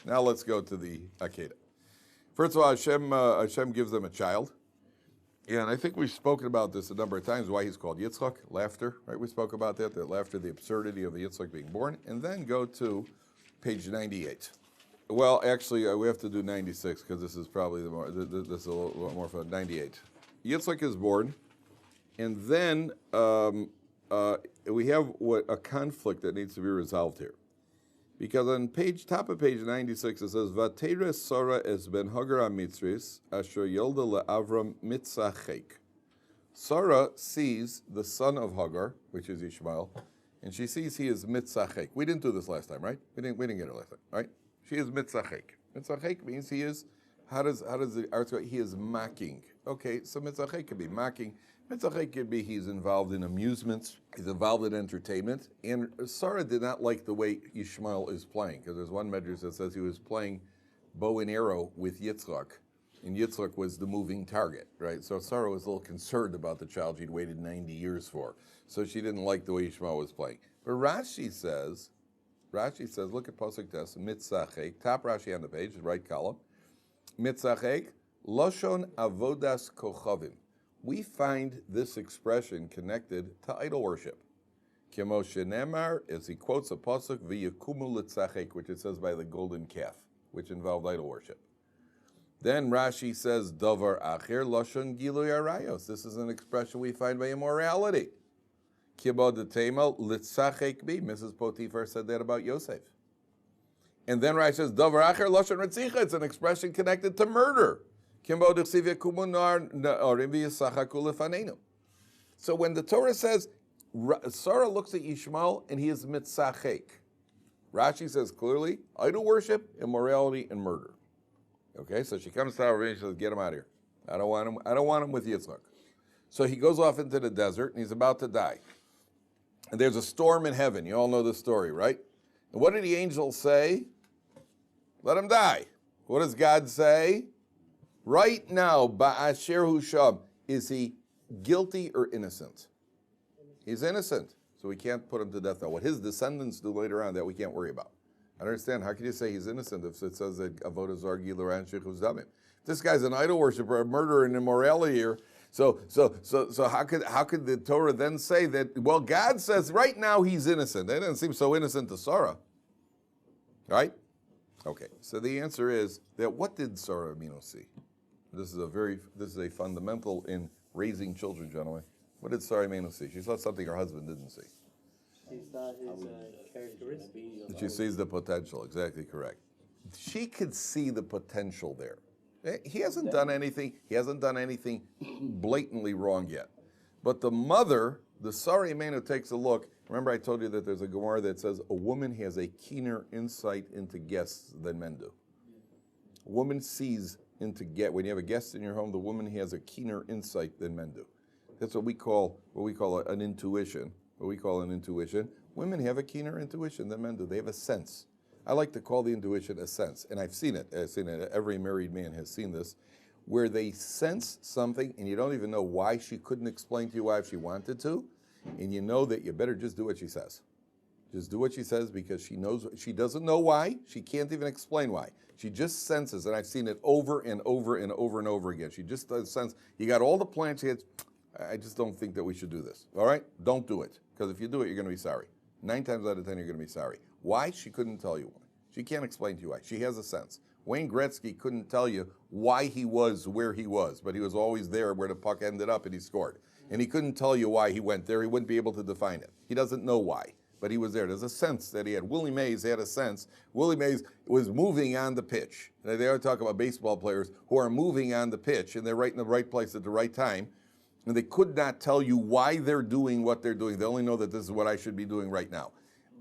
Now let's go to the Akedah. First of all, Hashem gives them a child. Yeah, and I think we've spoken about this a number of times, why he's called Yitzchak, laughter, right? We spoke about that laughter, the absurdity of the Yitzchak being born. And then go to page 98. Well, actually, we have to do 96 because this is probably this is a little more fun. 98. Yitzchak is born, and then we have a conflict that needs to be resolved here. Because on top of page 96, it says, Vayeira Sarah es ben Hagar ha-Mitzris, asher yolda le'Avram mitzachek. Sarah sees the son of Hagar, which is Ishmael, and she sees he is mitzachek. We didn't do this last time, right? We didn't get it last time, right? She is mitzachek. Mitzachek means he is, how does the art go? He is mocking. Okay, so mitzachek could be mocking. Mitzachek could be he's involved in amusements, he's involved in entertainment, and Sarah did not like the way Ishmael is playing, because there's one medrash that says he was playing bow and arrow with Yitzchak, and Yitzchak was the moving target, right? So Sarah was a little concerned about the child she'd waited 90 years for, so she didn't like the way Ishmael was playing. But Rashi says, look at Pasuk Tes, Mitzachek, top Rashi on the page, the right column, Mitzachek, Loshon Avodas Kochavim. We find this expression connected to idol worship. Kemo shenemar, as he quotes a pasuk, v'yekumu litzachek, which it says by the golden calf, which involved idol worship. Then Rashi says, davar acher lashon giluy arayos. This is an expression we find by immorality. Kimo detema litzachek bi. Mrs. Potiphar said that about Yosef. And then Rashi says, davar acher lashon retzicha. It's an expression connected to murder. So when the Torah says, Sarah looks at Ishmael and he is mitzachek, Rashi says clearly, idol worship, immorality, and murder. Okay, so she comes to her and she says, get him out of here. I don't want him with Yitzchak. So he goes off into the desert and he's about to die. And there's a storm in heaven. You all know the story, right? And what did the angels say? Let him die. What does God say? Right now, Ba'asher Husham, is he guilty or innocent? He's innocent, so we can't put him to death now. What his descendants do later on, that we can't worry about. I don't understand. How can you say he's innocent if it says that Avodah Zar Giluran Shechus Damim? This guy's an idol worshiper, a murderer, and immorality here. So how could the Torah then say that? Well, God says right now he's innocent. That doesn't seem so innocent to Sarah, right? Okay. So the answer is that what did Sarah Amino see? This is a fundamental in raising children, gentlemen. What did Sarah Amino see? She saw something her husband didn't see. She saw his characteristics. She sees the potential. Exactly correct. She could see the potential there. He hasn't done anything. He hasn't done anything blatantly wrong yet. But the mother, the Sarah Amino, takes a look. Remember, I told you that there's a Gemara that says a woman has a keener insight into guests than men do. A woman sees when you have a guest in your home, the woman has a keener insight than men do. That's what we call an intuition. What we call an intuition. Women have a keener intuition than men do. They have a sense. I like to call the intuition a sense, and I've seen it. Every married man has seen this, where they sense something, and you don't even know why. She couldn't explain to you why if she wanted to, and you know that you better just do what she says. Just do what she says because she knows. She doesn't know why. She can't even explain why. She just senses, and I've seen it over and over and over and over again. She just does sense. You got all the plans. I just don't think that we should do this. All right? Don't do it. Because if you do it, you're going to be sorry. 9 times out of 10, you're going to be sorry. Why? She couldn't tell you why. She can't explain to you why. She has a sense. Wayne Gretzky couldn't tell you why he was where he was, but he was always there where the puck ended up and he scored. And he couldn't tell you why he went there. He wouldn't be able to define it. He doesn't know why. But he was there. There's a sense that he had. Willie Mays had a sense. Willie Mays was moving on the pitch. They always talk about baseball players who are moving on the pitch, and they're right in the right place at the right time, and they could not tell you why they're doing what they're doing. They only know that this is what I should be doing right now.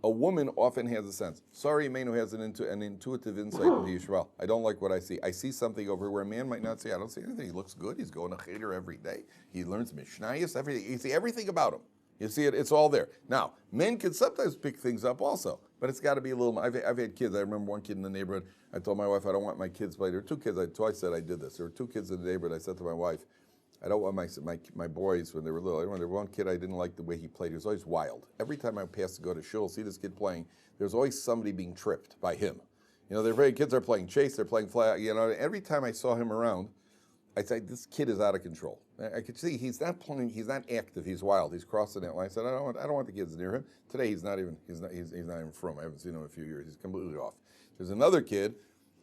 A woman often has a sense. Sorry, Manu has an intuitive insight into Yisrael. I don't like what I see. I see something over where a man might not see. I don't see anything. He looks good. He's going to Cheder every day. He learns Mishnayos, everything. You see everything about him. You see it, it's all there. Now, men can sometimes pick things up also, but it's got to be a little, I've had kids. I remember one kid in the neighborhood, I told my wife, I don't want my kids playing. There were 2 kids, twice said I did this. There were 2 kids in the neighborhood. I said to my wife, I don't want my boys when they were little. I remember one kid, I didn't like the way he played. He was always wild. Every time I passed to go to shul, see this kid playing, there's always somebody being tripped by him. Kids are playing chase, they're playing flag. Every time I saw him around, I said, this kid is out of control. I could see he's not playing, he's not active, he's wild, he's crossing that line. I said, I don't want the kids near him. Today he's not even from. I haven't seen him in a few years. He's completely off. There's another kid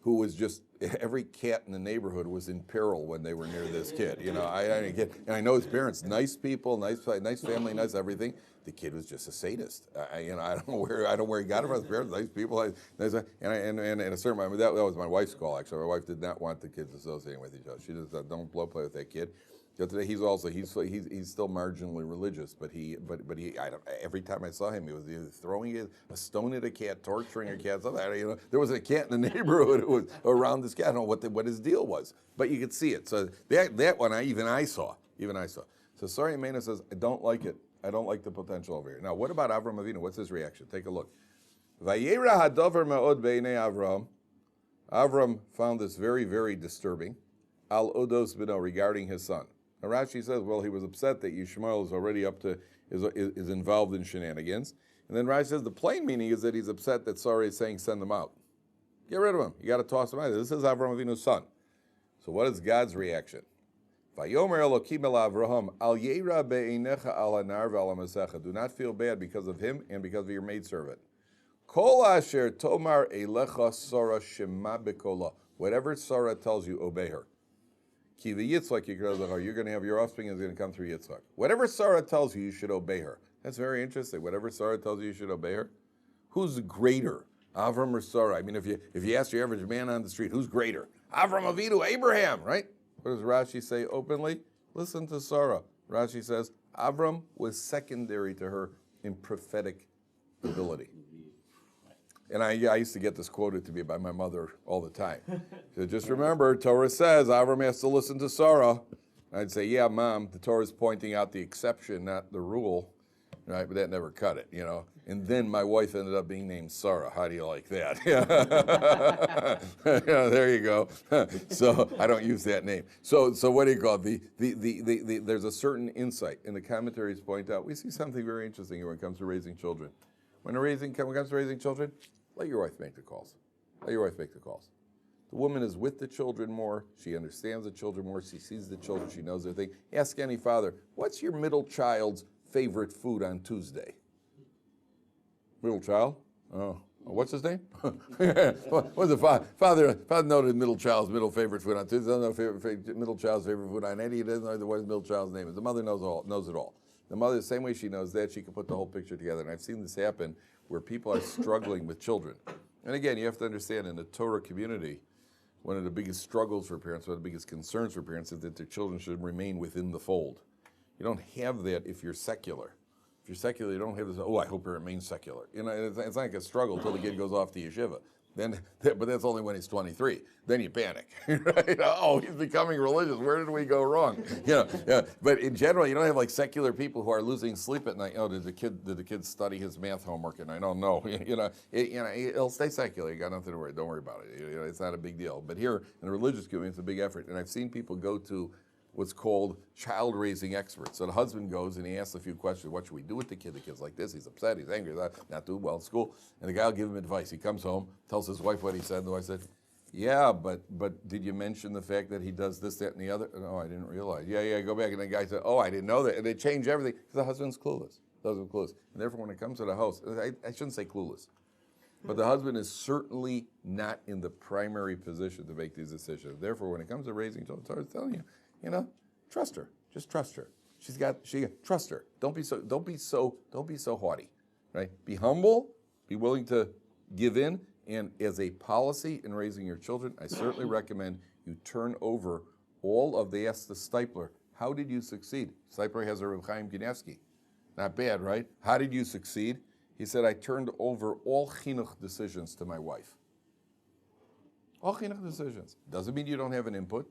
who was just, every cat in the neighborhood was in peril when they were near this kid. And I know his parents, nice people, nice family, nice everything. The kid was just a sadist. I don't know where he got it from. His parents, nice people, and a certain moment, that was my wife's call. Actually, my wife did not want the kids associating with each other. She just said, don't play with that kid. But today he's still marginally religious, but every time I saw him, he was either throwing a stone at a cat, torturing a cat. There was a cat in the neighborhood who was around this cat. I don't know what his deal was, but you could see it. So that one, I saw. So Sarah Mena says, I don't like it. I don't like the potential over here. Now, what about Avram Avinu? What's his reaction? Take a look. Vayeira hadavar ma'od beinei Avram. Avram found this very, very disturbing. Al odos bino, regarding his son. Now Rashi says, well, he was upset that Yishmael is already is involved in shenanigans. And then Rashi says the plain meaning is that he's upset that Sarah is saying send them out. Get rid of him. You got to toss him out. This is Avram Avinu's son. So what is God's reaction? Vayomer Elokim el Avraham al yeira be'einecha al anar v'al ha'masecha. Do not feel bad because of him and because of your maidservant. Kol asher tomar elecha Sarah shema bekola. Whatever Sarah tells you, obey her. Ki v'yitzchak yikra, you're going to have your offspring is going to come through Yitzchak. Whatever Sarah tells you, you should obey her. That's very interesting. Whatever Sarah tells you, you should obey her. Who's greater, Avram or Sarah? I mean, if you ask your average man on the street, who's greater? Avram Avinu, Abraham, right? What does Rashi say openly? Listen to Sarah. Rashi says, Avram was secondary to her in prophetic ability. And I used to get this quoted to me by my mother all the time. So just remember, Torah says Avram has to listen to Sarah. I'd say, yeah, Mom, the Torah is pointing out the exception, not the rule. Right, but that never cut it, And then my wife ended up being named Sarah. How do you like that? There you go. So I don't use that name. So what do you call it? There's a certain insight, and the commentaries point out we see something very interesting here when it comes to raising children. When it comes to raising children, let your wife make the calls. The woman is with the children more. She understands the children more. She sees the children. She knows their thing. Ask any father, what's your middle child's favorite food on Tuesday? Middle child? Oh, what's his name? What's the father noted middle child's favorite food on Tuesday. Doesn't know middle child's favorite food on any. He doesn't know what his middle child's name is. The mother knows it all. The mother, the same way she knows that, she can put the whole picture together. And I've seen this happen where people are struggling with children. And again, you have to understand, in the Torah community, one of the biggest struggles for parents, one of the biggest concerns for parents is that their children should remain within the fold. You don't have that if you're secular. If you're secular, you don't have this, I hope he remains secular. It's like a struggle until the kid goes off to yeshiva. But that's only when he's 23. Then you panic, right? Oh, he's becoming religious. Where did we go wrong? But in general, you don't have like secular people who are losing sleep at night. Oh, did the kid study his math homework? And I don't know. He'll stay secular. You got nothing to worry. Don't worry about it. It's not a big deal. But here in the religious community, it's a big effort. And I've seen people go to what's called child raising experts. So the husband goes and he asks a few questions. What should we do with the kid? The kid's like this. He's upset. He's angry. He's not doing well in school. And the guy will give him advice. He comes home, tells his wife what he said. And the wife said, yeah, but did you mention the fact that he does this, that, and the other? No, I didn't realize. Yeah, go back. And the guy said, oh, I didn't know that. And they change everything because the husband's clueless. And therefore, when it comes to the house, I shouldn't say clueless, but the husband is certainly not in the primary position to make these decisions. Therefore, when it comes to raising children, I was telling you, trust her. Just trust her. Trust her. Don't be so haughty, right? Be humble. Be willing to give in. And as a policy in raising your children, I certainly recommend you turn over all of. They asked the Stipler, how did you succeed? Stipler has a Reb Chaim Kanievsky. Not bad, right? How did you succeed? He said, I turned over all chinuch decisions to my wife. All chinuch decisions. Doesn't mean you don't have an input.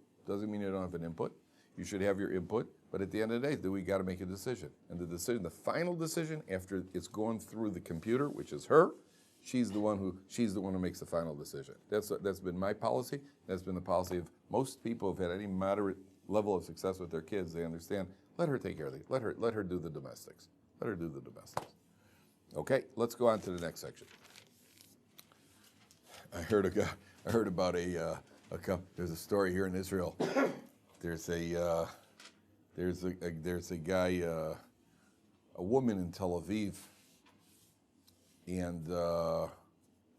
You should have your input, but at the end of the day, we got to make a decision. And the final decision, after it's gone through the computer, which is her, she's the one who makes the final decision. That's been my policy. That's been the policy of most people who've had any moderate level of success with their kids. They understand. Let her take care of it. Let her do the domestics. Okay, let's go on to the next section. I heard about there's a story here in Israel. There's a guy, a woman in Tel Aviv, and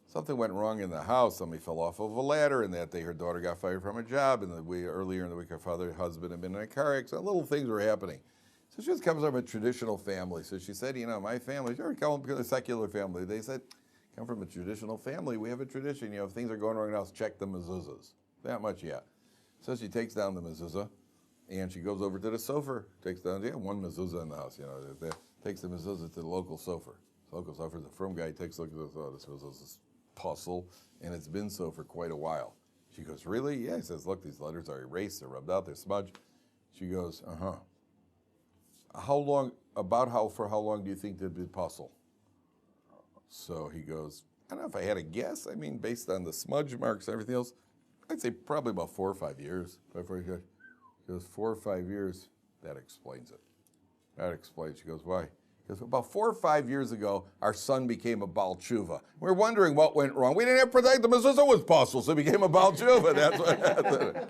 something went wrong in the house. Somebody fell off of a ladder, and that day her daughter got fired from a job. And earlier in the week, her husband had been in a car accident. Little things were happening. So she just comes from a traditional family. So she said, my family, sure, come from a secular family. They said, come from a traditional family. We have a tradition. If things are going wrong in the house, check the mezuzahs. That much, yeah. So she takes down the mezuzah, and she goes over to the sofer. Takes down, one mezuzah in the house. Takes the mezuzah to the local sofer. The local sofer is a firm guy. He takes a look at this mezuzah is puzzle, and it's been so for quite a while. She goes, really? Yeah. He says, look, these letters are erased, they're rubbed out, they're smudged. She goes, uh-huh. For how long do you think they'd be puzzle? So he goes, I don't know if I had a guess. I mean, based on the smudge marks and everything else, I'd say probably about 4 or 5 years. He goes, 4 or 5 years, that explains it. That explains. She goes, why? Because about 4 or 5 years ago, our son became a Baal Tshuva. We're wondering what went wrong. We didn't have to protect the mezuzah was puzzle, so he became a Baal Tshuva. That's what happened.